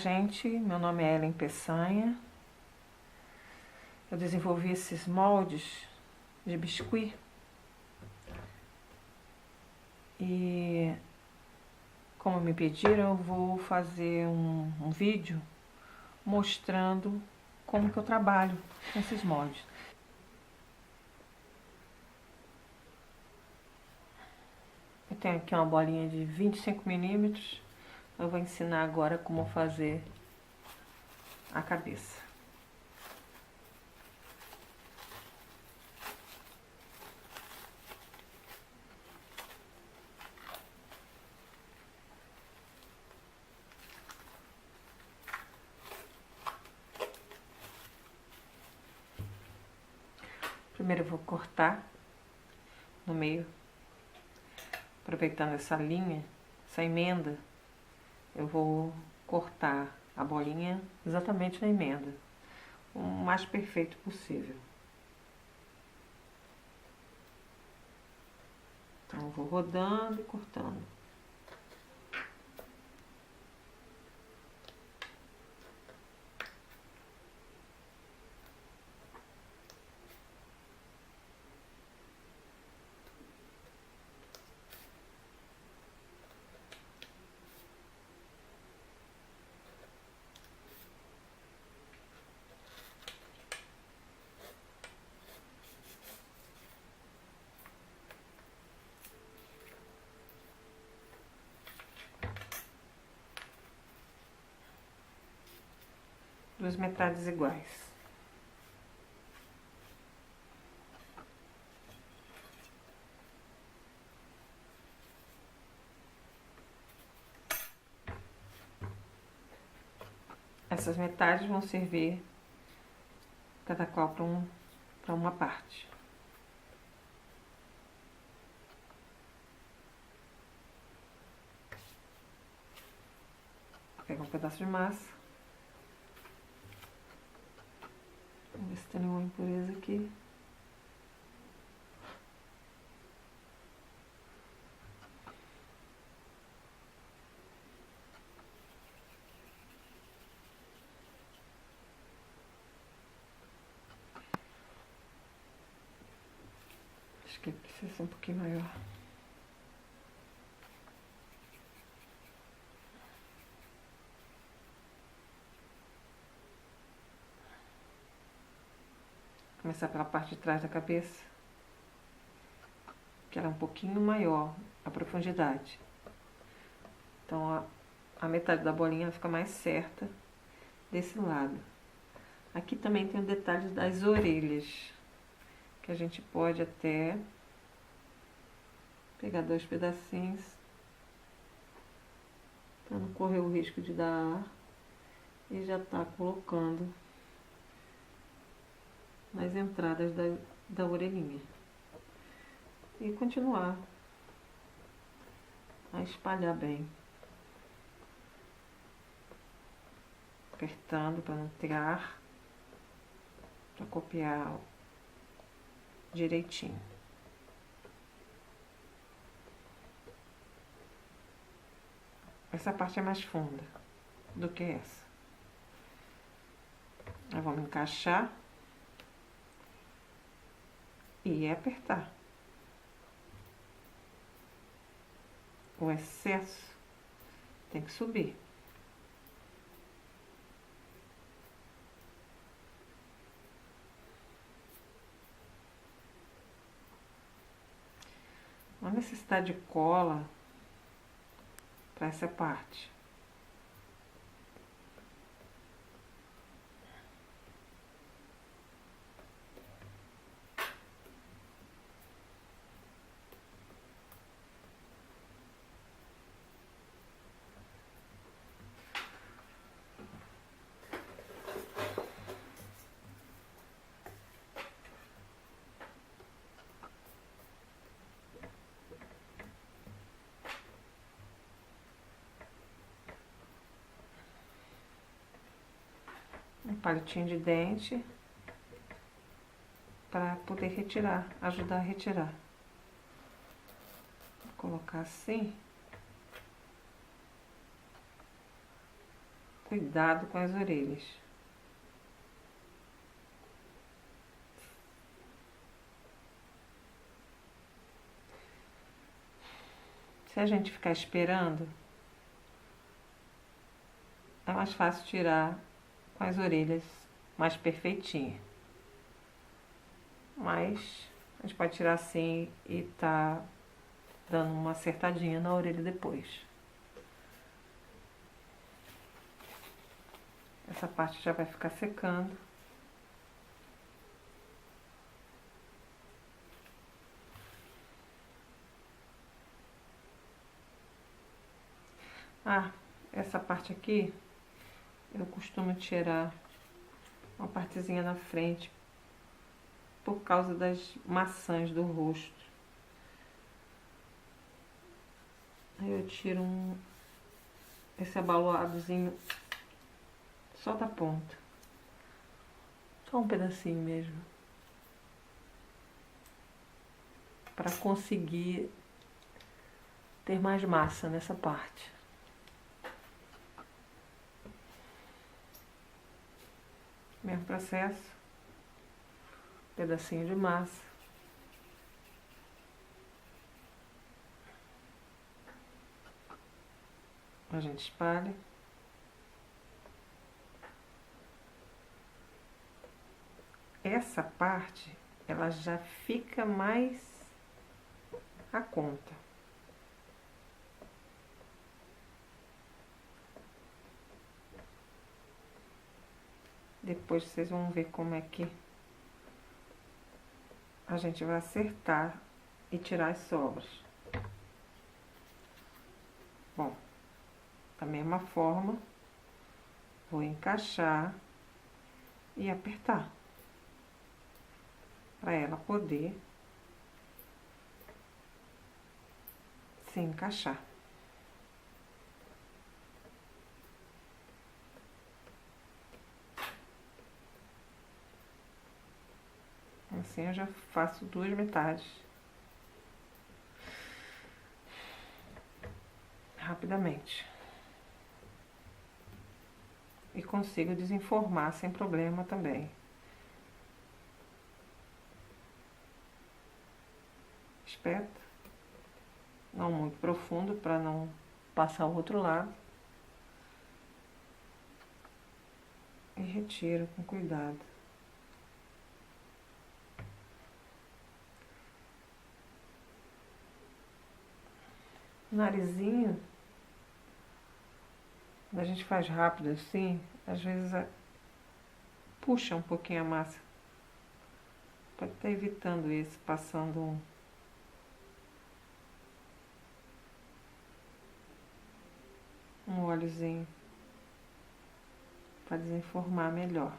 gente, meu nome é Ellen Peçanha. Eu desenvolvi esses moldes de biscuit e, como me pediram, eu vou fazer um vídeo mostrando como que eu trabalho com esses moldes. Eu tenho aqui uma bolinha de 25 milímetros. Eu vou ensinar agora como fazer a cabeça. Primeiro eu vou cortar no meio, aproveitando essa linha, essa emenda, eu vou cortar a bolinha exatamente na emenda, o mais perfeito possível. Então eu vou rodando e cortando. Duas metades iguais. Essas metades vão servir cada qual para uma parte. Vou pegar um pedaço de massa. Vamos ver se tem nenhuma impureza aqui. Acho que precisa ser um pouquinho maior. Começar pela parte de trás da cabeça, que ela é um pouquinho maior, a profundidade. Então a metade da bolinha fica mais certa desse lado. Aqui também tem o detalhe das orelhas, que a gente pode até pegar dois pedacinhos, para não correr o risco de dar ar, e já tá colocando nas entradas da orelhinha. E continuar a espalhar bem, apertando para não ter ar, para copiar direitinho. Essa parte é mais funda do que essa. Aí vamos encaixar e apertar. O excesso tem que subir. Não há necessidade de cola para essa parte. Um palitinho de dente para poder retirar, ajudar a retirar. Vou colocar assim. cuidado com as orelhas. Se a gente ficar esperando, é mais fácil tirar com as orelhas mais perfeitinhas. Mas a gente pode tirar assim e tá dando uma acertadinha na orelha depois. Essa parte já vai ficar secando. Ah, essa parte aqui eu costumo tirar uma partezinha na frente por causa das maçãs do rosto. Aí eu tiro esse abaloadozinho só da ponta. Só um pedacinho mesmo. Para conseguir ter mais massa nessa parte. Mesmo processo. Pedacinho de massa. A gente espalha. Essa parte, ela já fica mais a conta. Depois vocês vão ver como é que a gente vai acertar e tirar as sobras. Bom, da mesma forma, vou encaixar e apertar para ela poder se encaixar. Assim eu já faço duas metades. Rapidamente. E consigo desenformar sem problema também. Espeta. Não muito profundo para não passar o outro lado. E retiro com cuidado. O narizinho, quando a gente faz rápido assim, às vezes puxa um pouquinho a massa. Pode estar evitando isso, passando um óleozinho para desenformar melhor.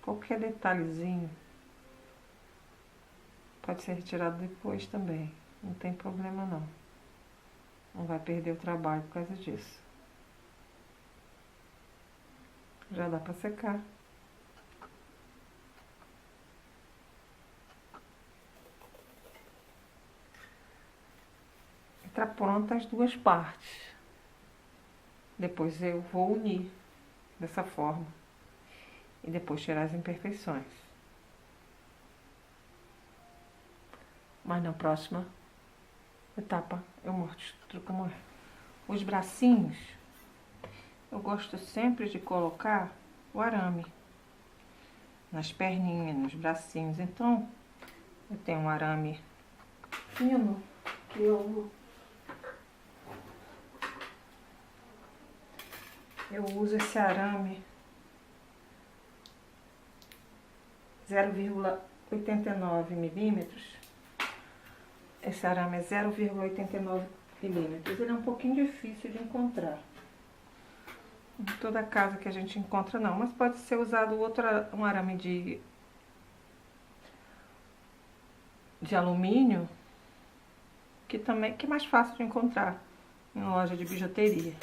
Qualquer detalhezinho pode ser retirado depois também, não tem problema não. Não vai perder o trabalho por causa disso. Já dá para secar. Está pronta as duas partes. Depois eu vou unir dessa forma. E depois tirar as imperfeições. Mas na próxima etapa eu mostro como é. Os bracinhos, eu gosto sempre de colocar o arame nas perninhas, nos bracinhos. Então, eu tenho um arame fino que eu uso esse arame 0,89 milímetros. Esse arame é 0,89 milímetros. Ele é um pouquinho difícil de encontrar. Em toda casa que a gente encontra não, mas pode ser usado um arame de alumínio, que é mais fácil de encontrar em loja de bijuteria.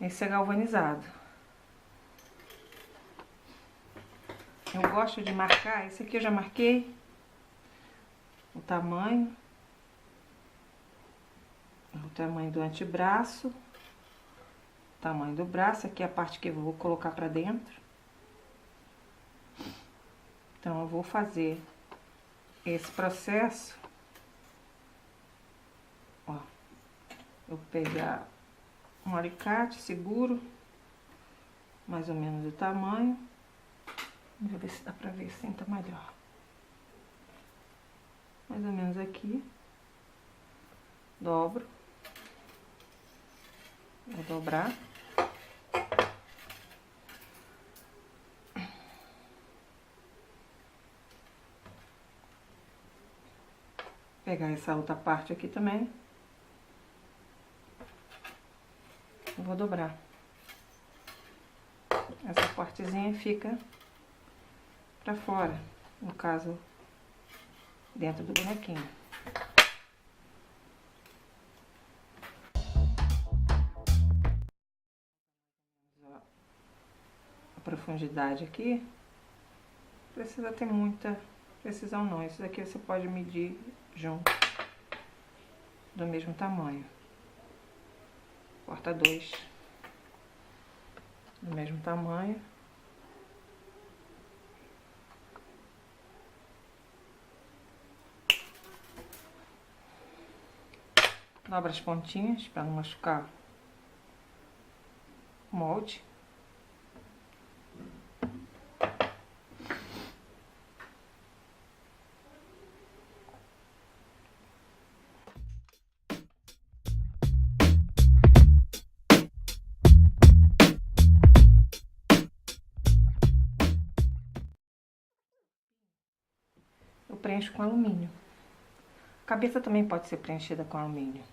Esse é galvanizado. Eu gosto de marcar, esse aqui eu já marquei o tamanho do antebraço, tamanho do braço, aqui é a parte que eu vou colocar pra dentro. Então eu vou fazer esse processo, ó, eu vou pegar um alicate, seguro, mais ou menos o tamanho. Vou ver se dá pra ver assim, tá melhor. Mais ou menos aqui. Dobro. Vou dobrar. Pegar essa outra parte aqui também. Eu vou dobrar. Essa partezinha fica pra fora, no caso, dentro do bonequinho. A profundidade aqui, precisa ter muita precisão não, isso daqui você pode medir junto, do mesmo tamanho. Corta 2 do mesmo tamanho. Dobra as pontinhas para não machucar o molde. Eu preencho com alumínio. A cabeça também pode ser preenchida com alumínio.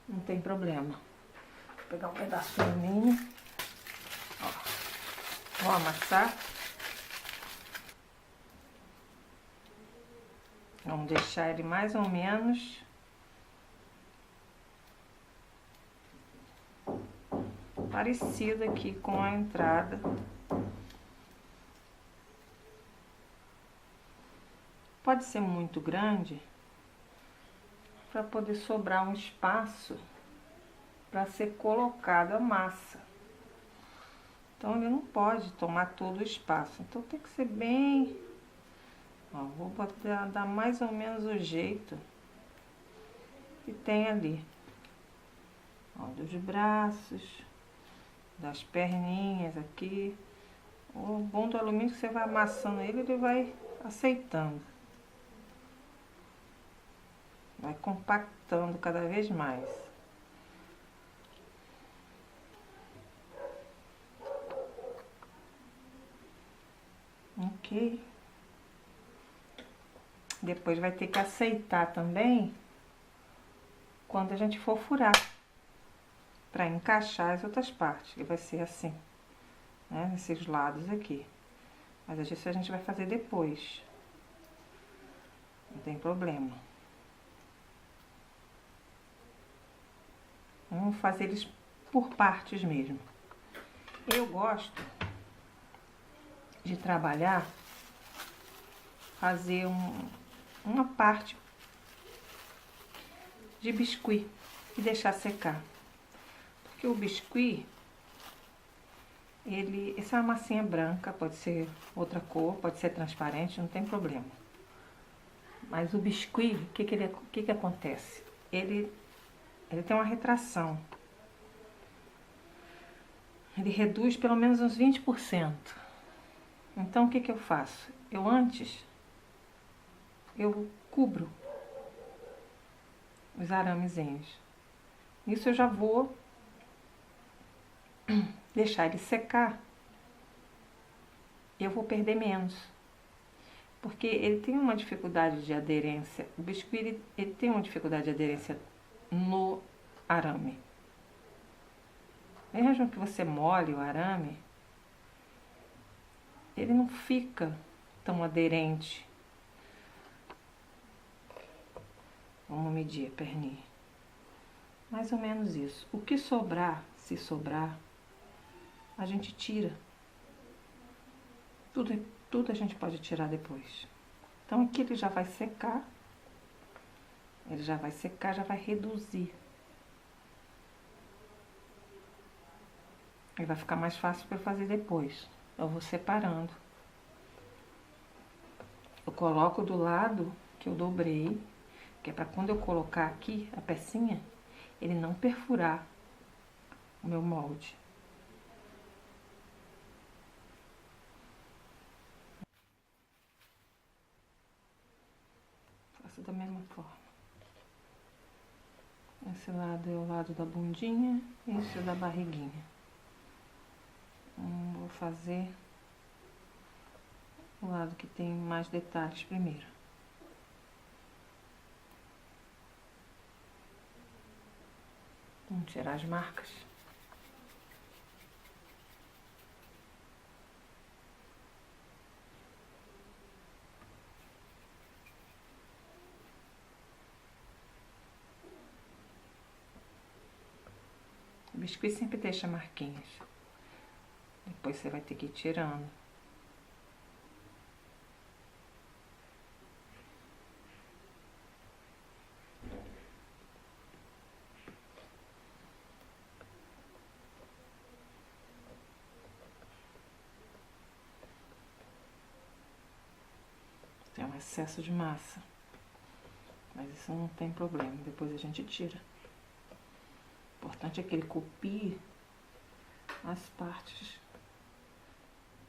Não tem problema. Vou pegar um pedaço de alumínio. Ó. Vou amassar. Vamos deixar ele mais ou menos parecido aqui com a entrada. Pode ser muito grande para poder sobrar um espaço para ser colocada a massa. Então ele não pode tomar todo o espaço. Então tem que ser bem... Ó, vou dar mais ou menos o jeito que tem ali. Ó, dos braços, das perninhas aqui. O bom do alumínio é que você vai amassando ele, ele vai aceitando. Vai compactando cada vez mais. Ok. Depois vai ter que aceitar também quando a gente for furar, para encaixar as outras partes, que vai ser assim, né? Esses lados aqui. Mas isso a gente vai fazer depois. Não tem problema. Vamos fazer eles por partes mesmo. Eu gosto de trabalhar, fazer uma parte de biscuit e deixar secar. Porque o biscuit, essa é uma massinha branca, pode ser outra cor, pode ser transparente, não tem problema. Mas o biscuit, o que acontece? Ele tem uma retração. Ele reduz pelo menos uns 20%. Então o que eu faço? Eu cubro os aramezinhos. Isso eu já vou deixar ele secar. Eu vou perder menos. Porque ele tem uma dificuldade de aderência. O biscuit ele tem uma dificuldade de aderência no arame. Mesmo que você molhe o arame, ele não fica tão aderente. Vamos medir a perninha. Mais ou menos isso. O que sobrar, se sobrar, a gente tira. Tudo a gente pode tirar depois. Então aqui ele já vai secar. Ele já vai secar, já vai reduzir. Aí vai ficar mais fácil para eu fazer depois. Eu vou separando. Eu coloco do lado que eu dobrei, que é para quando eu colocar aqui a pecinha, ele não perfurar o meu molde. Faço da mesma forma. Esse lado é o lado da bundinha, esse é o da barriguinha. Vou fazer o lado que tem mais detalhes primeiro. Vamos tirar as marcas. O biscuit sempre deixa marquinhas. Depois você vai ter que ir tirando. Tem um excesso de massa. Mas isso não tem problema, depois a gente tira. O importante é que ele copie as partes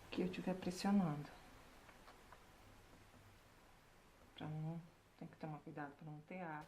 que eu estiver pressionando. Tem que tomar cuidado para não ter ar.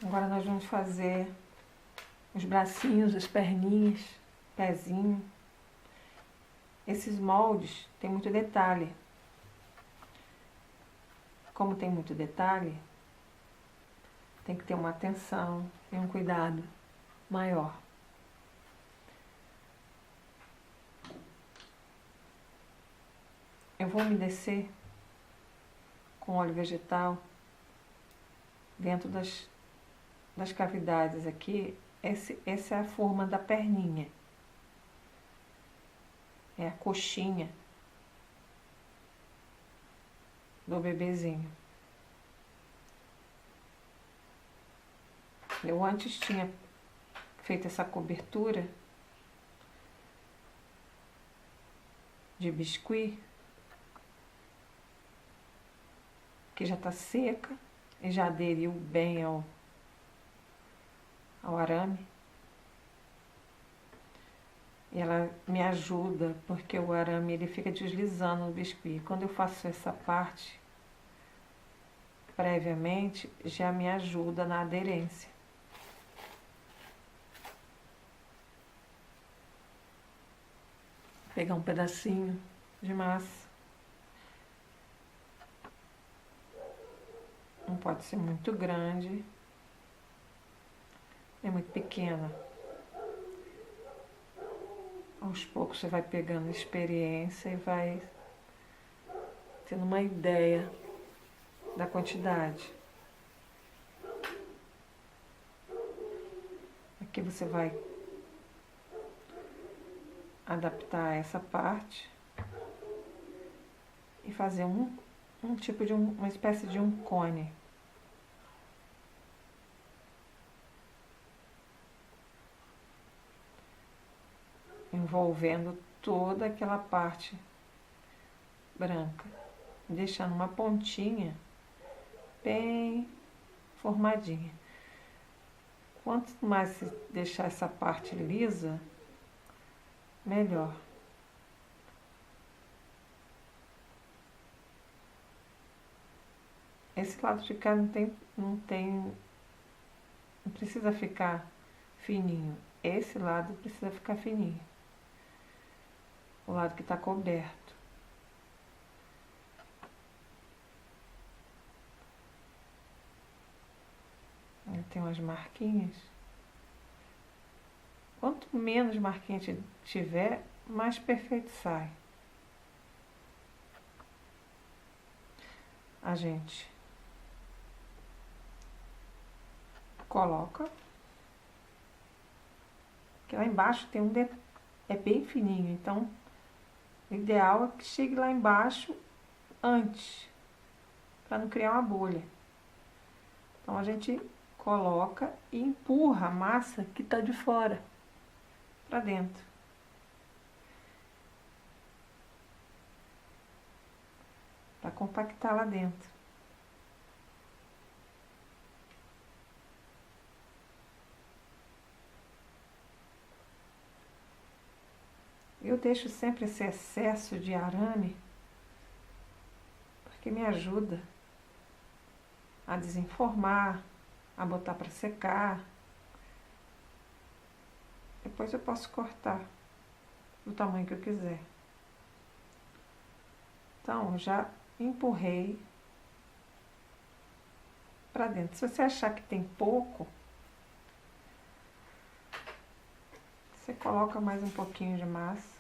Agora nós vamos fazer os bracinhos, as perninhas, pezinho. Esses moldes tem muito detalhe. Como tem muito detalhe, tem que ter uma atenção e um cuidado maior. Eu vou umedecer com óleo vegetal dentro das cavidades aqui. Essa é a forma da perninha. É a coxinha do bebezinho. Eu antes tinha feito essa cobertura de biscuit, que já está seca e já aderiu bem ao arame. E ela me ajuda, porque o arame ele fica deslizando no biscuit. Quando eu faço essa parte previamente, já me ajuda na aderência. Vou pegar um pedacinho de massa. Não pode ser muito grande, nem muito pequena. Aos poucos você vai pegando experiência e vai tendo uma ideia da quantidade. Aqui você vai adaptar essa parte e fazer um tipo de uma espécie de um cone. envolvendo toda aquela parte branca, deixando uma pontinha bem formadinha. Quanto mais você deixar essa parte lisa, melhor. Esse lado de cá não precisa ficar fininho. Esse lado precisa ficar fininho. O lado que está coberto. Tem umas marquinhas. Quanto menos marquinha tiver, mais perfeito sai. A gente coloca. Porque lá embaixo tem é bem fininho, então o ideal é que chegue lá embaixo antes, para não criar uma bolha. Então a gente coloca e empurra a massa que está de fora para dentro. Para compactar lá dentro. Eu deixo sempre esse excesso de arame, porque me ajuda a desenformar, a botar para secar. Depois eu posso cortar do tamanho que eu quiser. Então, eu já empurrei para dentro. Se você achar que tem pouco, você coloca mais um pouquinho de massa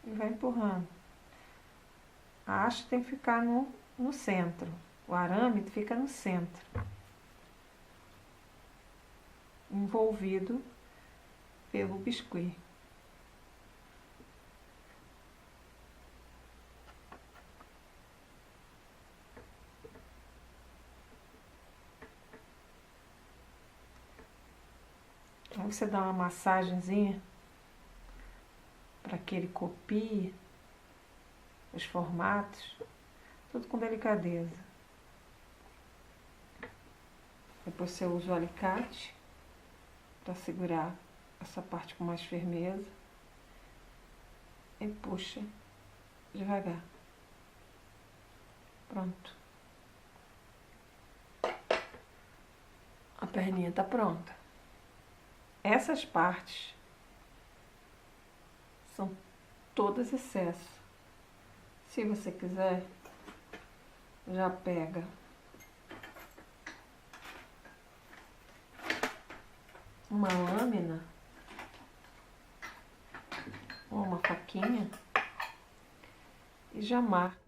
e vai empurrando. A haste tem que ficar no centro. O arame fica no centro, envolvido pelo biscuit. Aí você dá uma massagenzinha para que ele copie os formatos, tudo com delicadeza. Depois você usa o alicate para segurar essa parte com mais firmeza e puxa devagar. Pronto. A perninha tá pronta. Essas partes são todas excesso. Se você quiser, já pega uma lâmina ou uma faquinha e já marca.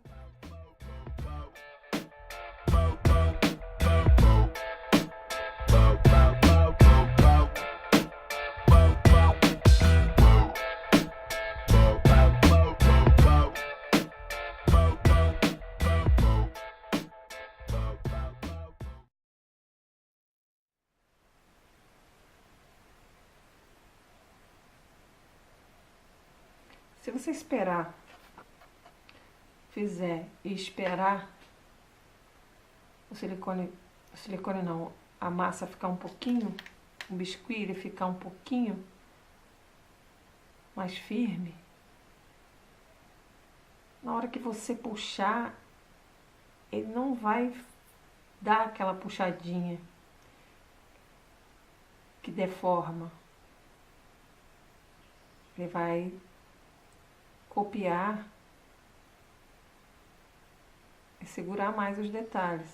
Se você fizer e esperar o silicone não, a massa ficar um pouquinho, o biscuit ele ficar um pouquinho mais firme, na hora que você puxar, ele não vai dar aquela puxadinha que deforma. Ele vai copiar e segurar mais os detalhes.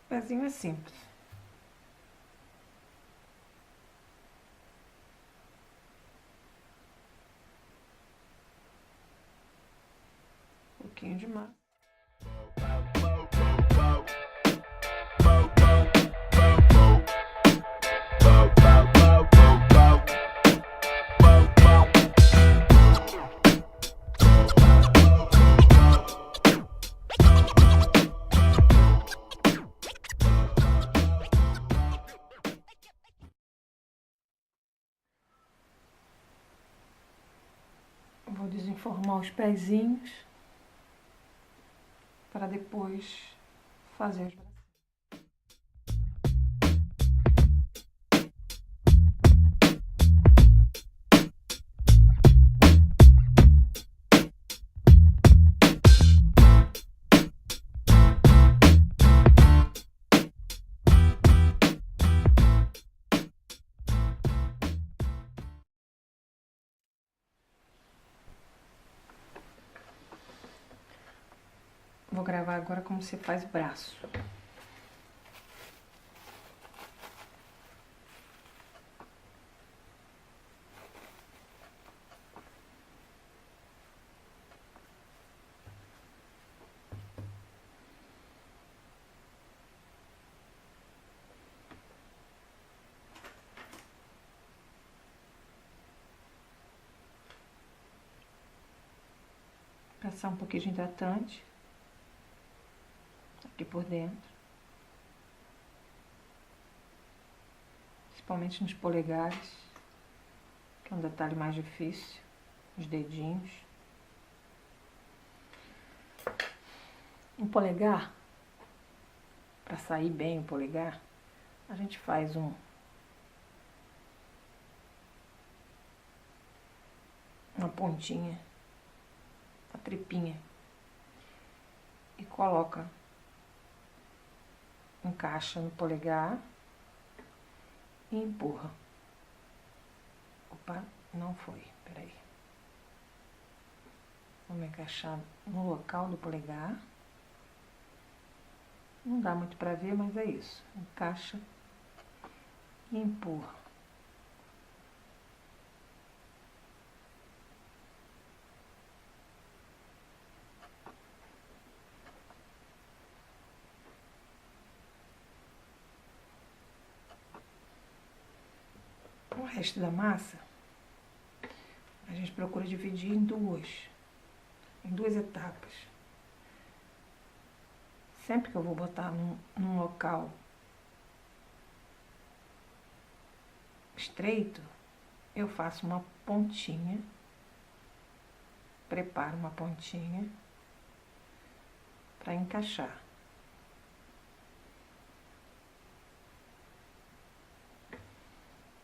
O pezinho é simples. Um pouquinho de massa. Vou desenformar os pezinhos para depois fazer os bracinhos. Vou gravar agora como você faz o braço. Passar um pouquinho de hidratante aqui por dentro, principalmente nos polegares, que é um detalhe mais difícil, os dedinhos. Um polegar, para sair bem o polegar, a gente faz uma pontinha, a tripinha, e coloca, encaixa no polegar e empurra. Opa, não foi, peraí. Vamos encaixar no local do polegar. Não dá muito pra ver, mas é isso. Encaixa e empurra. O resto da massa, a gente procura dividir em duas etapas. Sempre que eu vou botar num local estreito, eu faço uma pontinha, preparo uma pontinha para encaixar.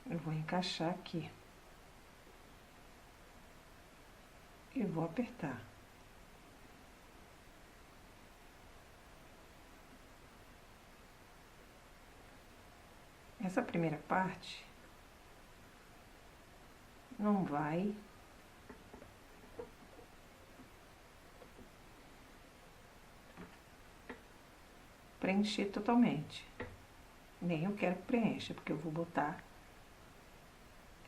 Eu vou encaixar aqui e vou apertar. Essa primeira parte não vai preencher totalmente. Nem eu quero que preencha, porque eu vou botar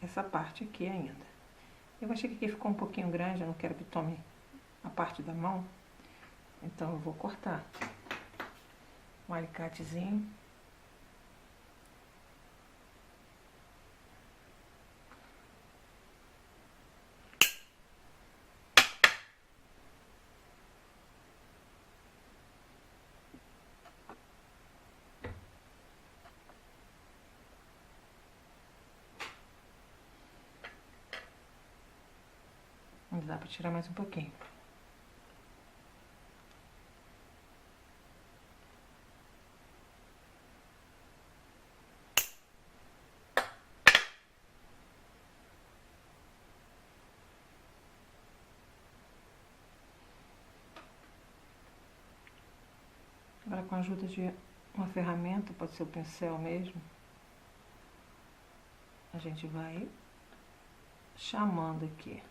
essa parte aqui ainda. Eu achei que aqui ficou um pouquinho grande, eu não quero que tome a parte da mão, então eu vou cortar um alicatezinho. Ainda dá para tirar mais um pouquinho. Agora, com a ajuda de uma ferramenta, pode ser o pincel mesmo, a gente vai chamando aqui,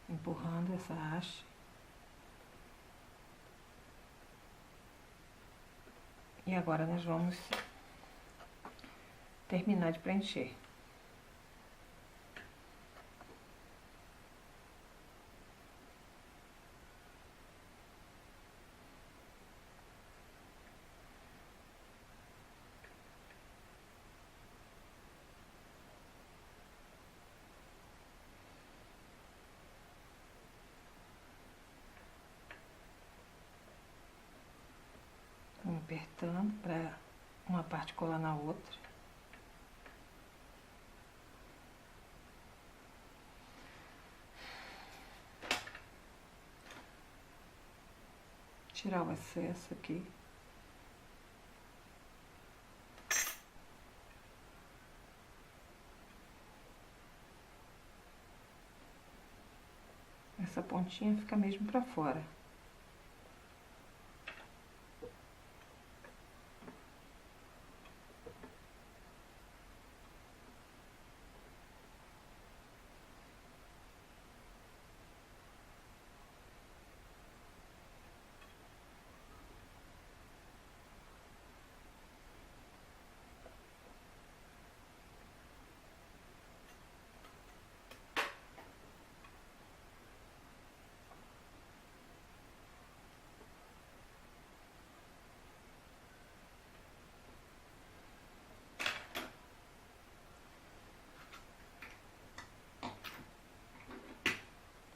empurrando essa haste. E agora nós vamos terminar de preencher. Vamos apertando para uma parte colar na outra. tirar o excesso aqui. Essa pontinha fica mesmo pra fora.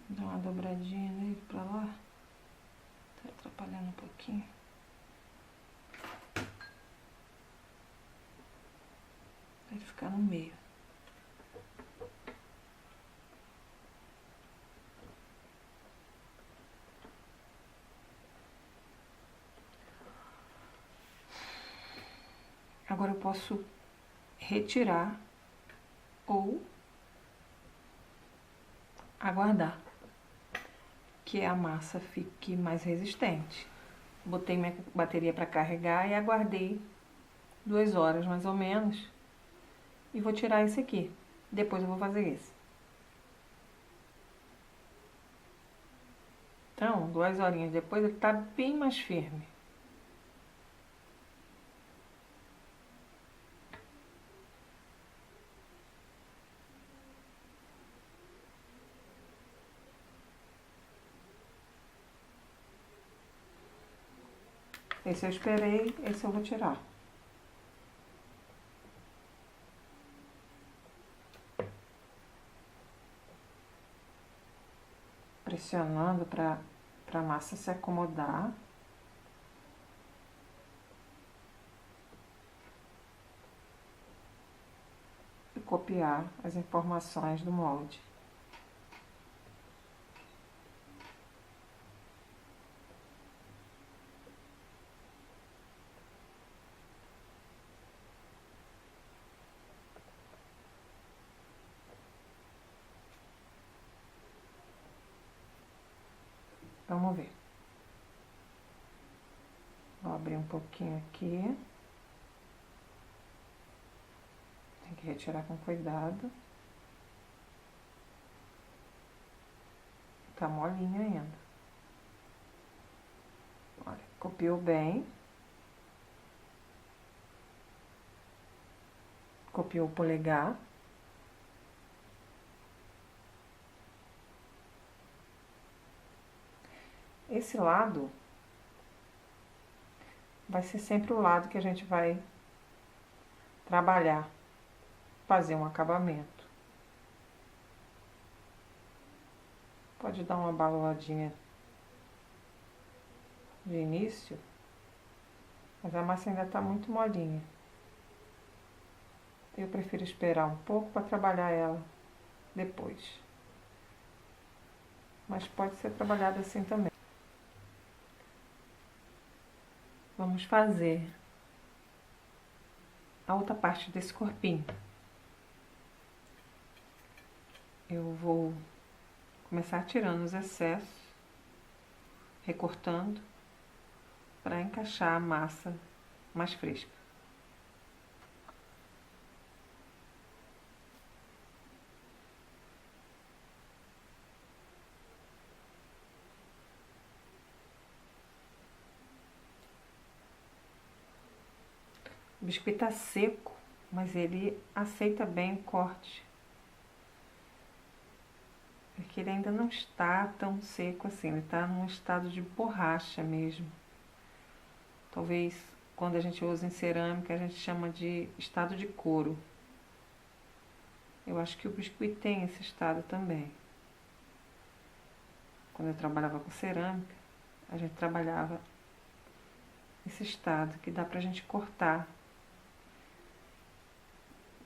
Dá uma dobradinha nele pra lá. Tá atrapalhando um pouquinho. Pra ele ficar no meio. Agora eu posso retirar ou aguardar que a massa fique mais resistente. Botei minha bateria para carregar e aguardei 2 horas mais ou menos. E vou tirar esse aqui. Depois eu vou fazer esse. Então, 2 horinhas depois ele tá bem mais firme. Esse eu esperei, esse eu vou tirar. Pressionando para a massa se acomodar. E copiar as informações do molde. Vamos ver. Vou abrir um pouquinho aqui. Tem que retirar com cuidado. Tá molinho ainda. Olha, copiou bem. Copiou o polegar. Esse lado vai ser sempre o lado que a gente vai trabalhar, fazer um acabamento. Pode dar uma baloladinha de início, mas a massa ainda está muito molinha. Eu prefiro esperar um pouco para trabalhar ela depois. Mas pode ser trabalhada assim também. Vamos fazer a outra parte desse corpinho. Eu vou começar tirando os excessos, recortando, para encaixar a massa mais fresca. O biscuit tá seco, mas ele aceita bem o corte. Porque ele ainda não está tão seco assim, ele está num estado de borracha mesmo. Talvez quando a gente usa em cerâmica a gente chama de estado de couro. Eu acho que o biscuit tem esse estado também. Quando eu trabalhava com cerâmica, a gente trabalhava esse estado que dá pra gente cortar,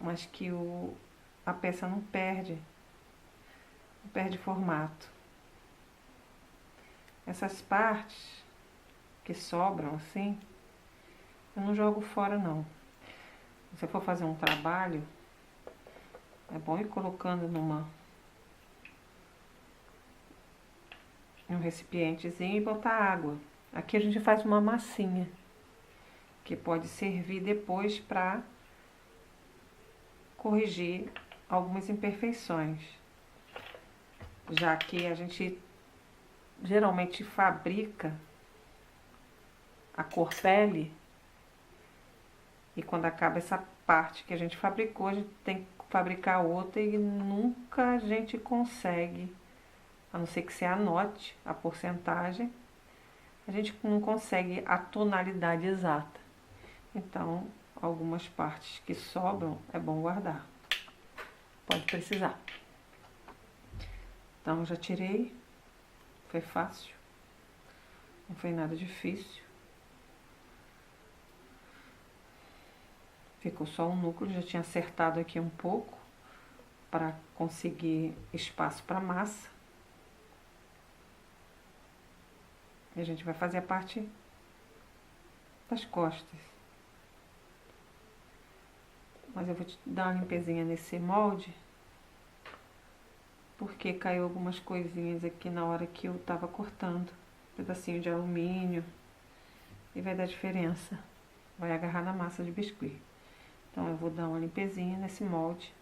mas que a peça não perde formato. Essas partes que sobram assim, eu não jogo fora não. Se você for fazer um trabalho, é bom ir colocando em um recipientezinho e botar água. Aqui a gente faz uma massinha, que pode servir depois para corrigir algumas imperfeições. Já que a gente geralmente fabrica a cor pele e quando acaba essa parte que a gente fabricou, a gente tem que fabricar outra e nunca a gente consegue, a não ser que você anote a porcentagem, a gente não consegue a tonalidade exata. Então, algumas partes que sobram é bom guardar. Pode precisar. Então, já tirei. Foi fácil. Não foi nada difícil. Ficou só um núcleo. Já tinha acertado aqui um pouco para conseguir espaço para massa. E a gente vai fazer a parte das costas. Mas eu vou te dar uma limpezinha nesse molde, porque caiu algumas coisinhas aqui na hora que eu tava cortando. Pedacinho de alumínio. E vai dar diferença. Vai agarrar na massa de biscuit. Então eu vou dar uma limpezinha nesse molde.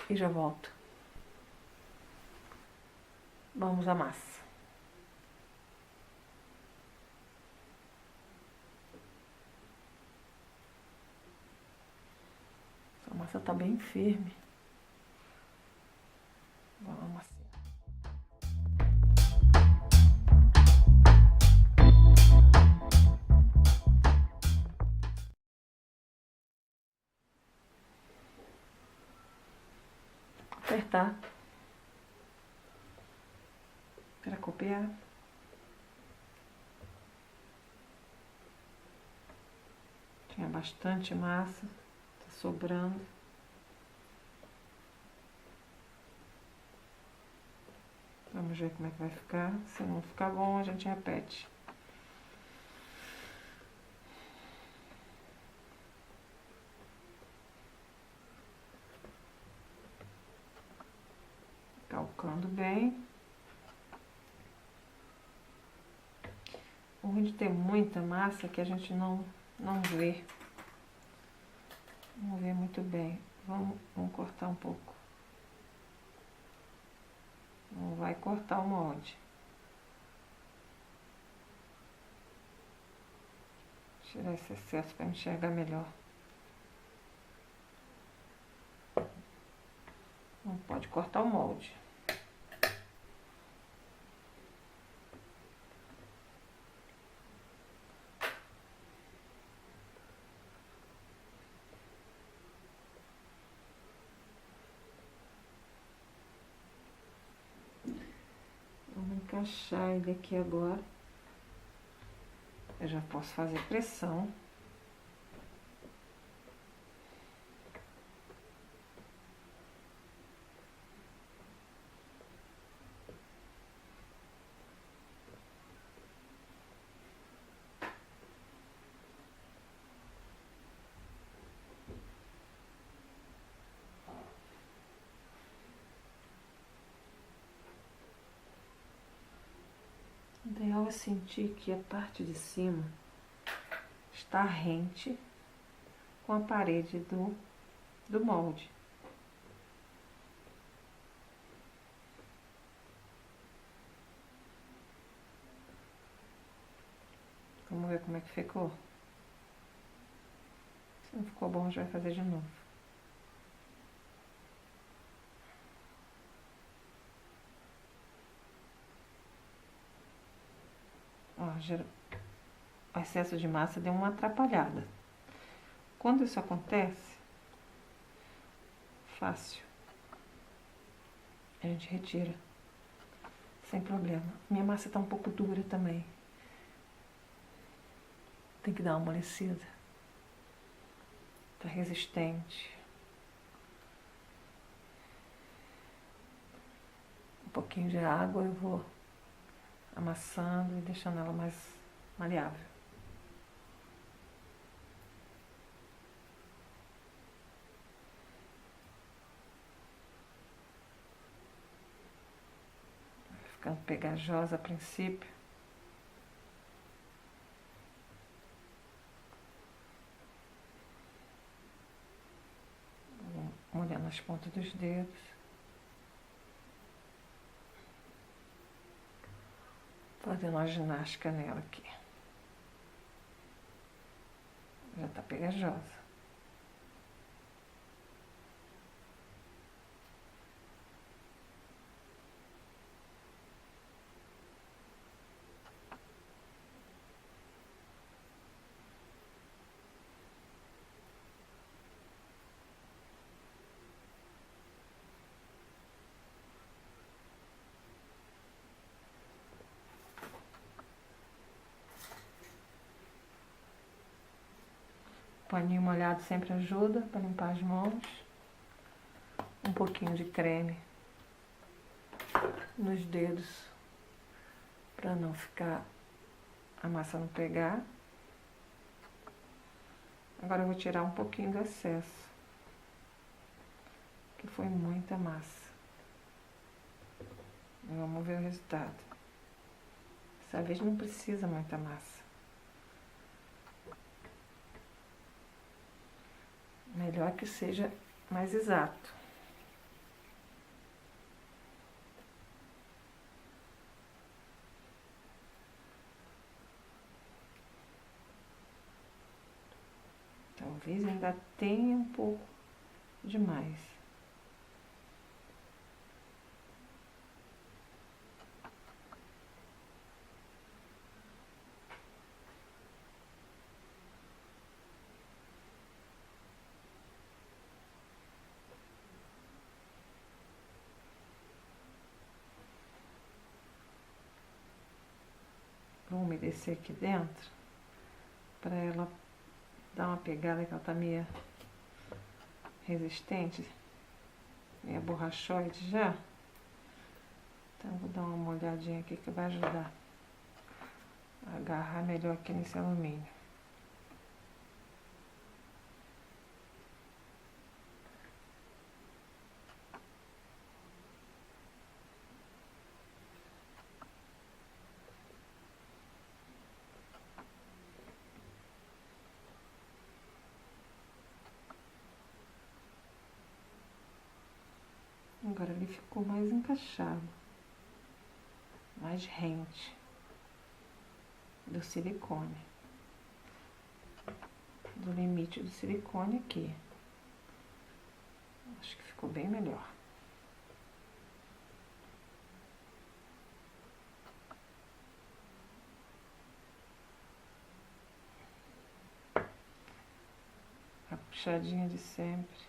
E já volto. Vamos à massa. A massa tá bem firme. Vamos amassar. Apertar para copiar. Tinha bastante massa, tá sobrando. Vamos ver como é que vai ficar. Se não ficar bom, a gente repete. Calcando bem. O ruim de ter muita massa é que a gente não vê. Não vê muito bem. Vamos cortar um pouco. Não vai cortar o molde. Tirar esse excesso para enxergar melhor. Não pode cortar o molde. Vamos encaixar ele aqui agora. Eu já posso fazer pressão. O ideal é sentir que a parte de cima está rente com a parede do molde. Vamos ver como é que ficou. Se não ficou bom, a gente vai fazer de novo. Ó, o excesso de massa deu uma atrapalhada. Quando isso acontece, fácil, a gente retira, sem problema. Minha massa tá um pouco dura também. Tem que dar uma amolecida. Tá resistente. Um pouquinho de água eu vou amassando e deixando ela mais maleável. Ficando pegajosa a princípio. Molhando as pontas dos dedos. Fazendo uma ginástica nela aqui. Já tá pegajosa. Paninho molhado sempre ajuda para limpar as mãos. Um pouquinho de creme nos dedos para não ficar a massa não pegar. Agora eu vou tirar um pouquinho do excesso, que foi muita massa. Vamos ver o resultado. Dessa vez não precisa muita massa. Melhor que seja mais exato. Talvez ainda tenha um pouco demais. Vou umedecer aqui dentro para ela dar uma pegada, que ela tá meio resistente, meio borrachoide já. Então vou dar uma molhadinha aqui que vai ajudar a agarrar melhor aqui nesse alumínio. Agora ele ficou mais encaixado, mais rente do silicone, do limite do silicone aqui. Acho que ficou bem melhor. A puxadinha de sempre.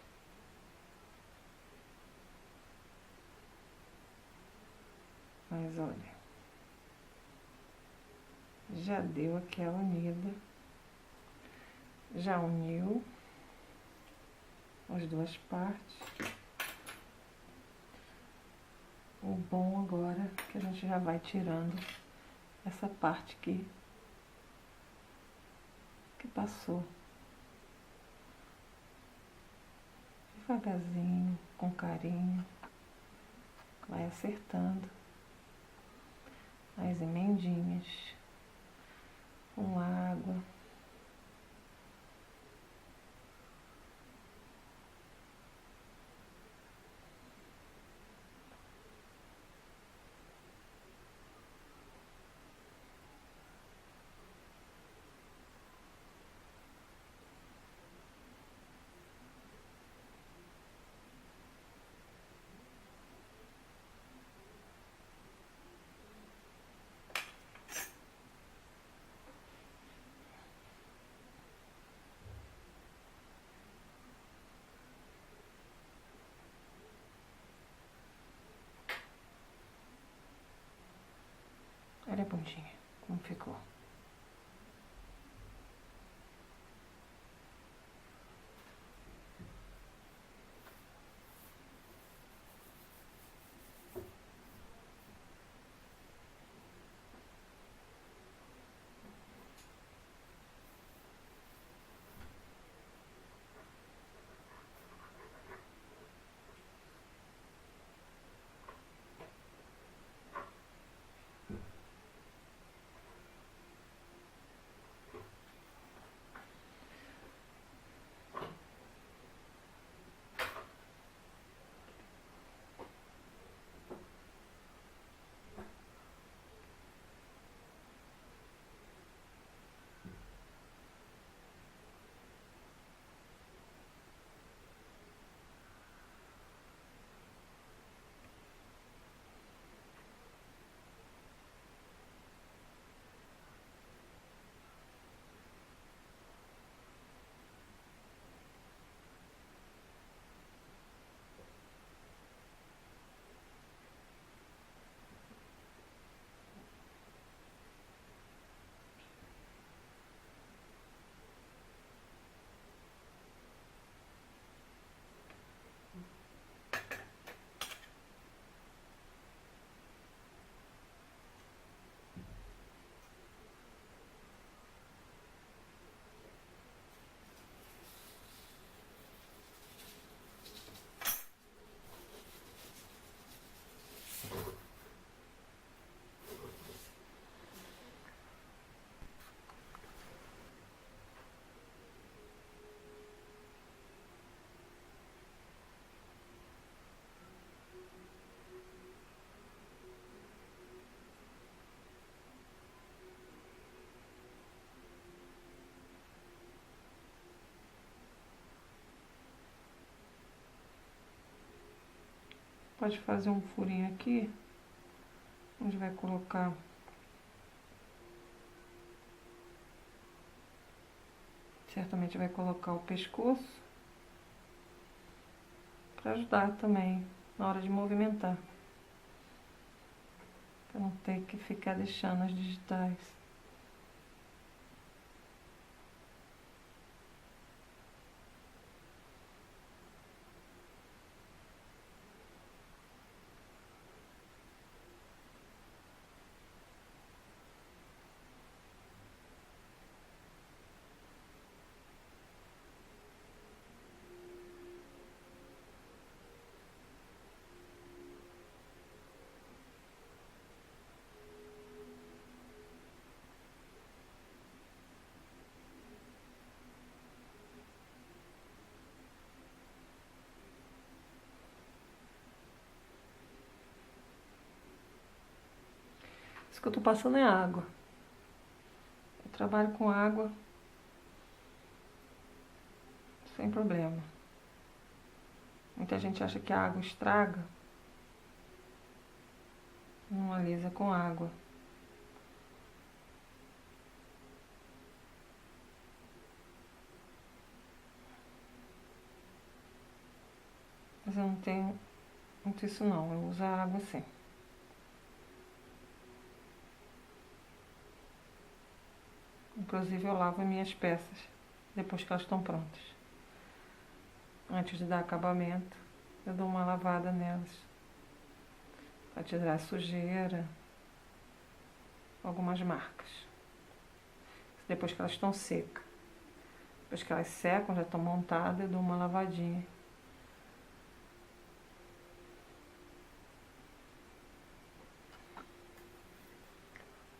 Mas olha, já deu aquela unida, já uniu as duas partes. O bom agora é que a gente já vai tirando essa parte aqui que passou. Devagarzinho, com carinho, vai acertando as emendinhas com água. Olha a pontinha, como ficou. Pode fazer um furinho aqui, onde vai colocar certamente vai colocar o pescoço, para ajudar também na hora de movimentar, para não ter que ficar deixando as digitais. Isso que eu tô passando é água. Eu trabalho com água sem problema. Muita gente acha que a água estraga. Não alisa com água. Mas eu não tenho muito isso não, eu uso a água sim. Inclusive eu lavo as minhas peças depois que elas estão prontas. Antes de dar acabamento, eu dou uma lavada nelas para tirar a sujeira, algumas marcas. Depois que elas estão secas. Depois que elas secam, já estão montadas, eu dou uma lavadinha.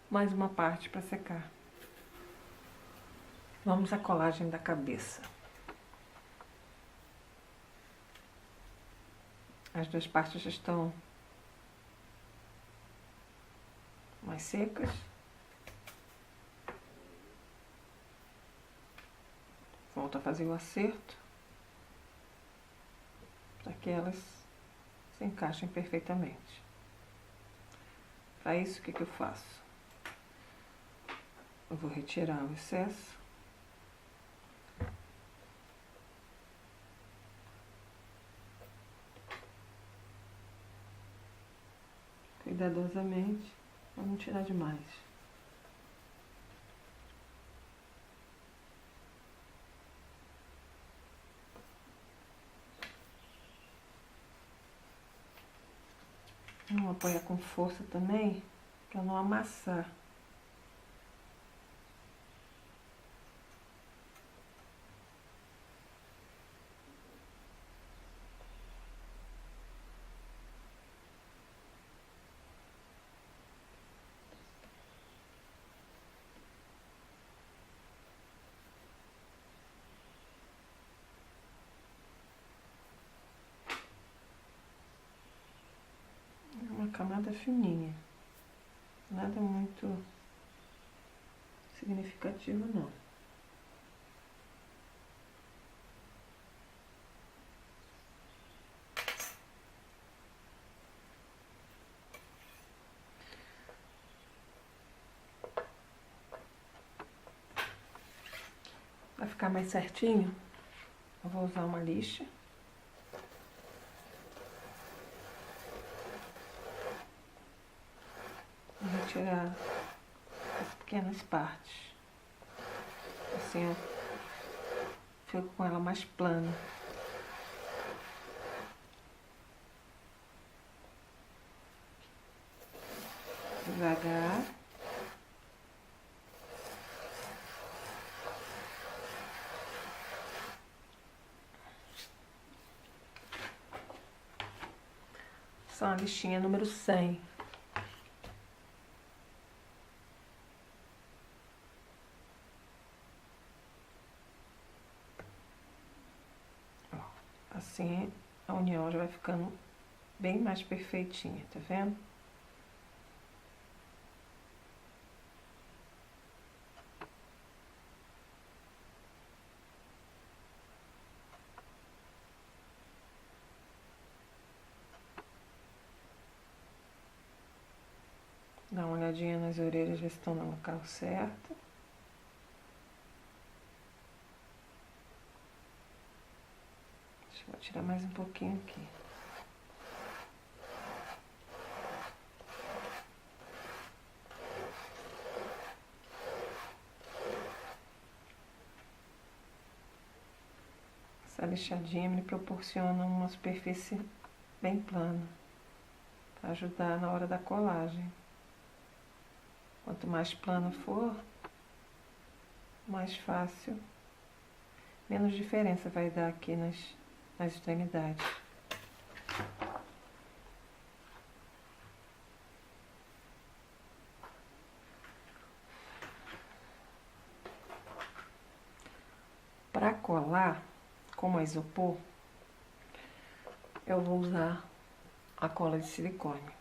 Mais uma parte para secar. Vamos à colagem da cabeça. As duas partes já estão mais secas. Volto a fazer o acerto para que elas se encaixem perfeitamente. Para isso, o que eu faço? Eu vou retirar o excesso. Cuidadosamente, para não tirar demais. Não apoiar com força também, para não amassar. Uma camada fininha, nada muito significativo não. Para ficar mais certinho, eu vou usar uma lixa. Vou retirar as pequenas partes. Assim eu fico com ela mais plana. Devagar. Só a lixinha número 100. Assim a união já vai ficando bem mais perfeitinha, tá vendo? Dá uma olhadinha nas orelhas, ver se estão no local certo. Deixa eu tirar mais um pouquinho aqui. Essa lixadinha me proporciona uma superfície bem plana, para ajudar na hora da colagem. Quanto mais plano for, mais fácil, menos diferença vai dar aqui nas extremidades. Para colar, como é isopor, eu vou usar a cola de silicone.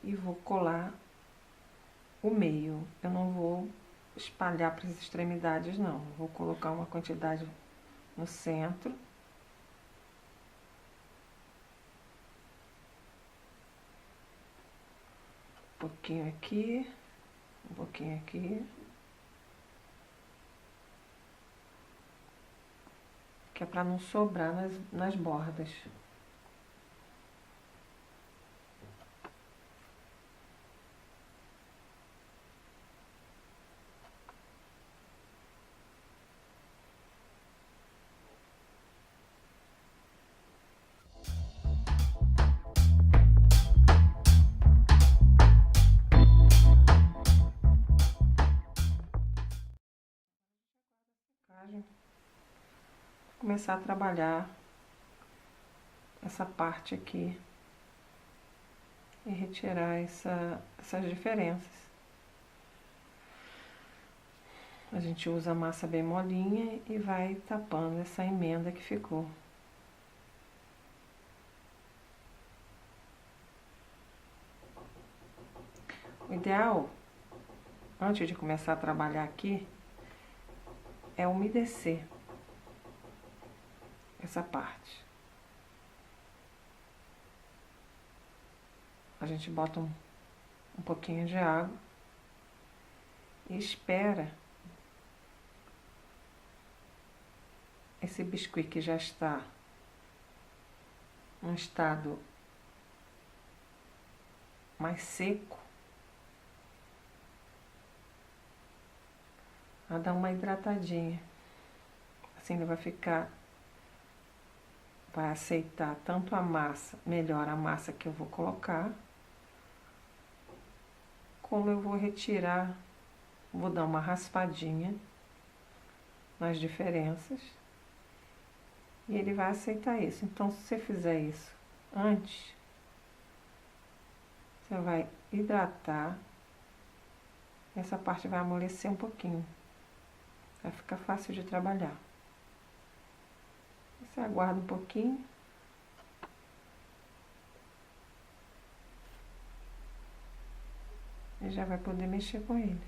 E vou colar o meio. Eu não vou espalhar para as extremidades, não. Vou colocar uma quantidade no centro. Um pouquinho aqui, um pouquinho aqui. Que é para não sobrar nas bordas. Começar a trabalhar essa parte aqui e retirar essas diferenças. A gente usa a massa bem molinha e vai tapando essa emenda que ficou. O ideal, antes de começar a trabalhar aqui, é umedecer essa parte. A gente bota um pouquinho de água e espera esse biscuit que já está num estado mais seco a dar uma hidratadinha. Assim ele vai aceitar tanto a massa, melhor a massa que eu vou colocar, como eu vou retirar, vou dar uma raspadinha nas diferenças e ele vai aceitar isso. Então, se você fizer isso antes, você vai hidratar, essa parte vai amolecer um pouquinho, vai ficar fácil de trabalhar. Você aguarda um pouquinho. E já vai poder mexer com ele.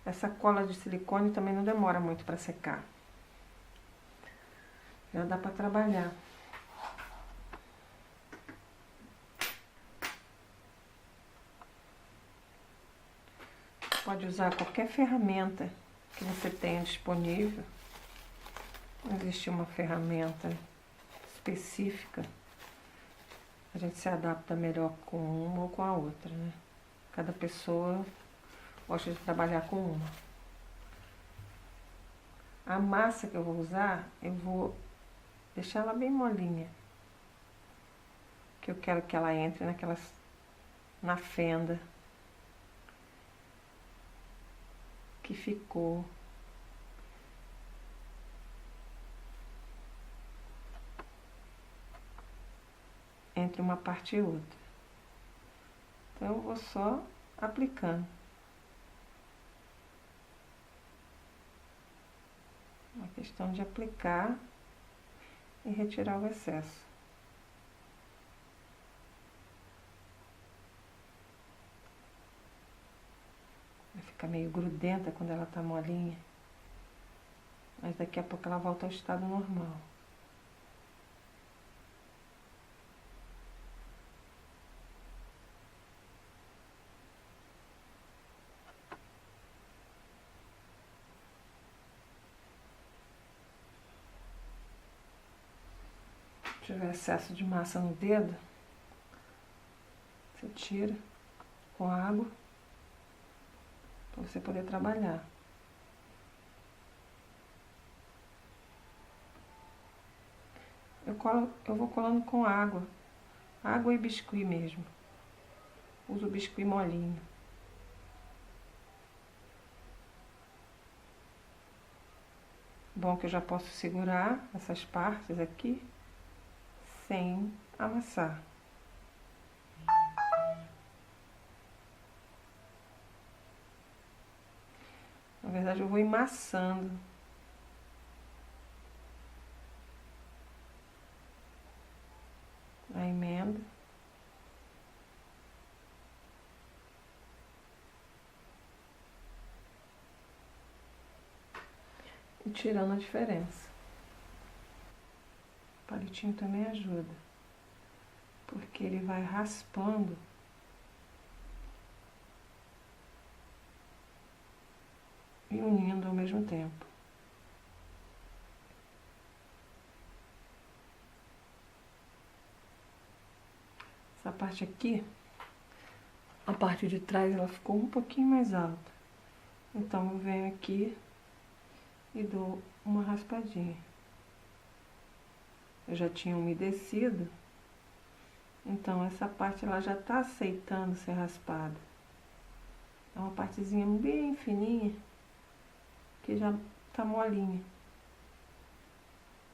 Essa cola de silicone também não demora muito para secar. Já dá para trabalhar. Pode usar qualquer ferramenta que você tenha disponível. Não existe uma ferramenta específica. A gente se adapta melhor com uma ou com a outra, né? Cada pessoa gosta de trabalhar com uma. A massa que eu vou usar, eu vou deixar ela bem molinha. Que eu quero que ela entre na fenda que ficou. Entre uma parte e outra. Então eu vou só aplicando. Uma questão de aplicar e retirar o excesso. Vai ficar meio grudenta quando ela tá molinha. Mas daqui a pouco ela volta ao estado normal. Se tiver excesso de massa no dedo, você tira com água para você poder trabalhar. Eu vou colando com água e biscuit mesmo. Uso o biscuit molinho. Bom que eu já posso segurar essas partes aqui sem amassar. Na verdade, eu vou amassando. A emenda. E tirando a diferença. O palitinho também ajuda, porque ele vai raspando e unindo ao mesmo tempo. Essa parte aqui, a parte de trás, ela ficou um pouquinho mais alta. Então eu venho aqui e dou uma raspadinha. Eu já tinha umedecido, então essa parte ela já tá aceitando ser raspada. É uma partezinha bem fininha, que já tá molinha.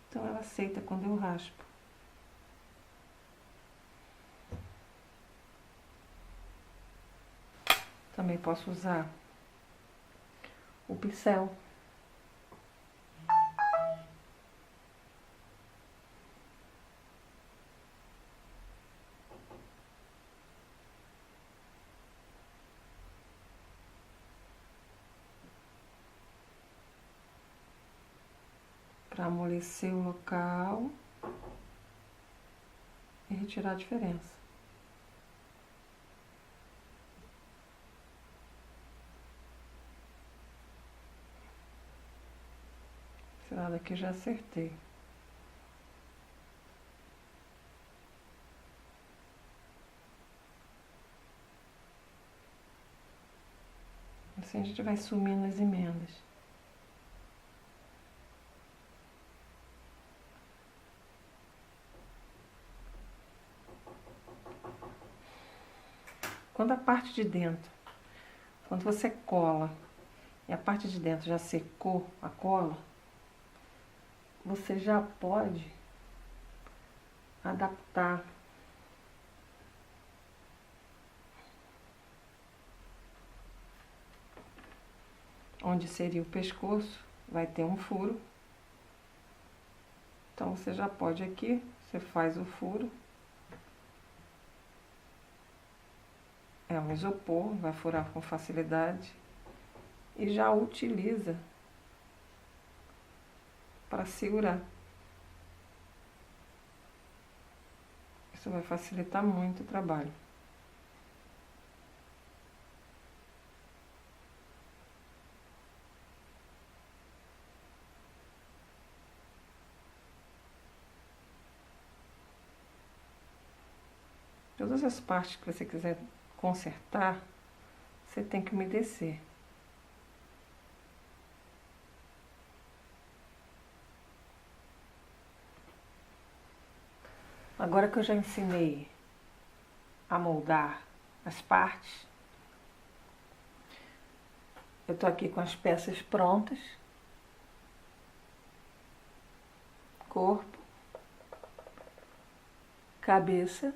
Então ela aceita quando eu raspo. Também posso usar o pincel. Para amolecer o local e retirar a diferença. Esse lado aqui já acertei. Assim a gente vai sumindo as emendas. Quando a parte de dentro, quando você cola e a parte de dentro já secou a cola, você já pode adaptar onde seria o pescoço, vai ter um furo. Então você já pode aqui, você faz o furo. É um isopor, vai furar com facilidade. E já utiliza para segurar. Isso vai facilitar muito o trabalho. Todas as partes que você quiser consertar, você tem que umedecer. Agora que eu já ensinei a moldar as partes, eu tô aqui com as peças prontas. Corpo, cabeça,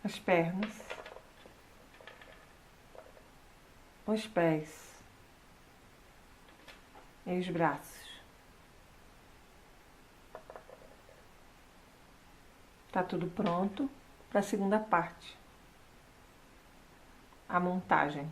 as pernas, os pés e os braços. Tá tudo pronto para a segunda parte, a montagem.